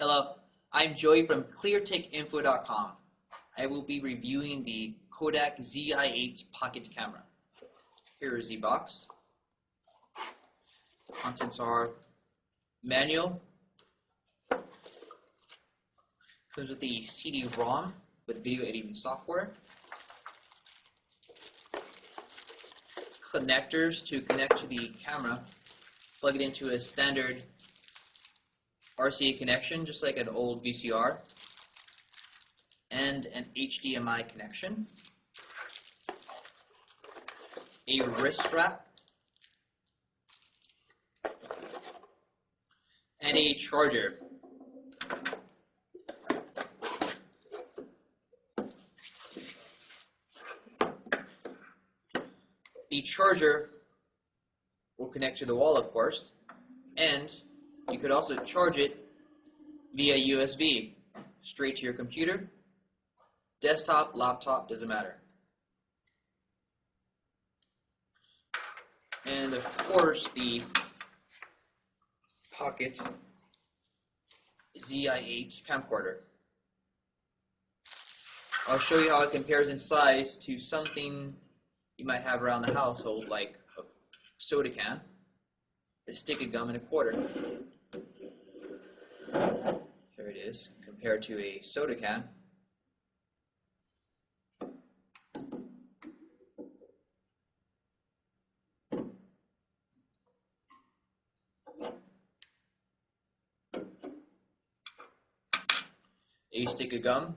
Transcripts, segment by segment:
Hello, I'm Joey from ClearTechInfo.com. I will be reviewing the Kodak Zi8 pocket camera. Here is the box. The contents are manual, comes with the CD-ROM with video editing software, connectors to connect to the camera, plug it into a standard RCA connection, just like an old VCR, and an HDMI connection, a wrist strap, and a charger. The charger will connect to the wall, of course, and you could also charge it via USB, straight to your computer, desktop, laptop, doesn't matter. And of course, the pocket Zi8 camcorder. I'll show you how it compares in size to something you might have around the household, like a soda can, a stick of gum, and a quarter. Here it is, compared to a soda can. A stick of gum.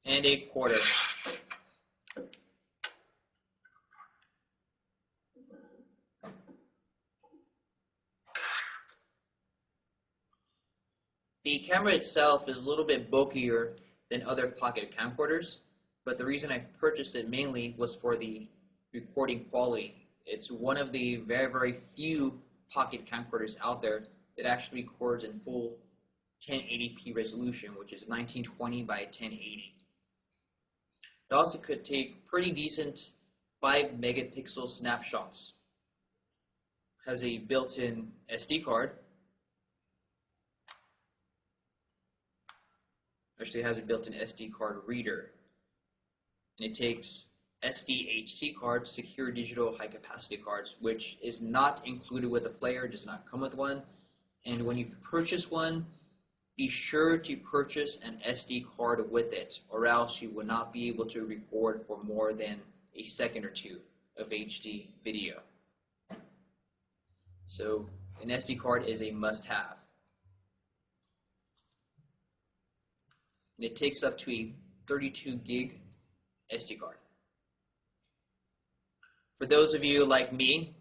And a quarter. The camera itself is a little bit bulkier than other pocket camcorders, but the reason I purchased it mainly was for the recording quality. It's one of the very, very few pocket camcorders out there that actually records in full 1080p resolution, which is 1920 by 1080. It also could take pretty decent 5 megapixel snapshots. Has a built-in SD card. Actually has a built-in SD card reader. And it takes SDHC cards, secure digital high capacity cards, which is not included with the player, does not come with one. And when you purchase one, be sure to purchase an SD card with it, or else you will not be able to record for more than a second or two of HD video. So an SD card is a must-have. And it takes up to a 32 gig SD card. For those of you like me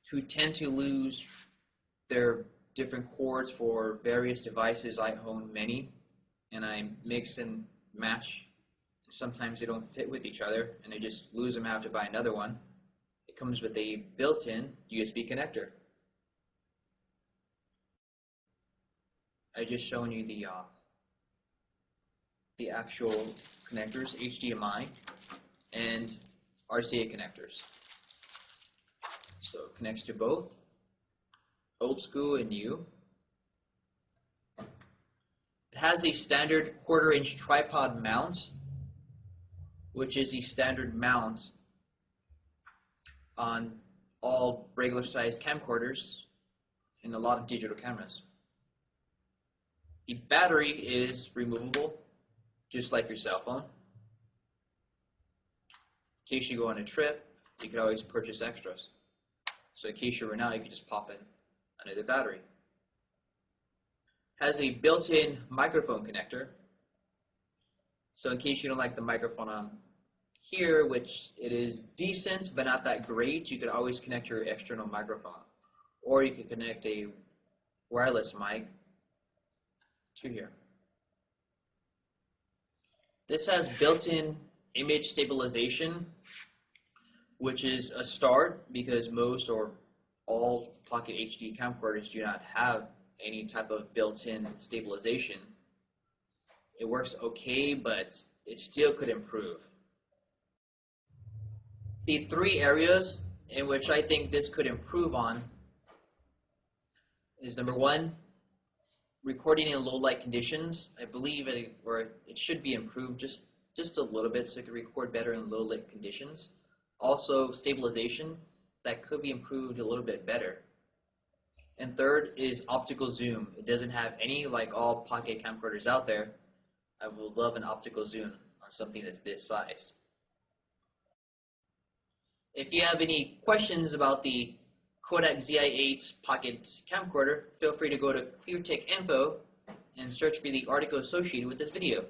who tend to lose their different cords for various devices, I own many, and I mix and match. Sometimes they don't fit with each other, and I just lose them and have to buy another one. It comes with a built-in USB connector. I just shown you the actual connectors, HDMI and RCA connectors. So it connects to both, old school and new. It has a standard 1/4-inch tripod mount, which is the standard mount on all regular sized camcorders and a lot of digital cameras. The battery is removable, just like your cell phone. In case you go on a trip, you could always purchase extras. So in case you run out, you could just pop in another battery. Has a built-in microphone connector. So in case you don't like the microphone on here, which it is decent but not that great, you could always connect your external microphone. Or you could connect a wireless mic to here. This has built-in image stabilization, which is a start because most or all pocket HD camcorders do not have any type of built-in stabilization. It works okay, but it still could improve. The three areas in which I think this could improve on is number one, recording in low light conditions. I believe it should be improved just a little bit so it can record better in low light conditions. Also, stabilization, that could be improved a little bit better. And third is optical zoom. It doesn't have any, like all pocket camcorders out there. I would love an optical zoom on something that's this size. If you have any questions about the Kodak Zi8 pocket camcorder, feel free to go to ClearTech Info and search for the article associated with this video.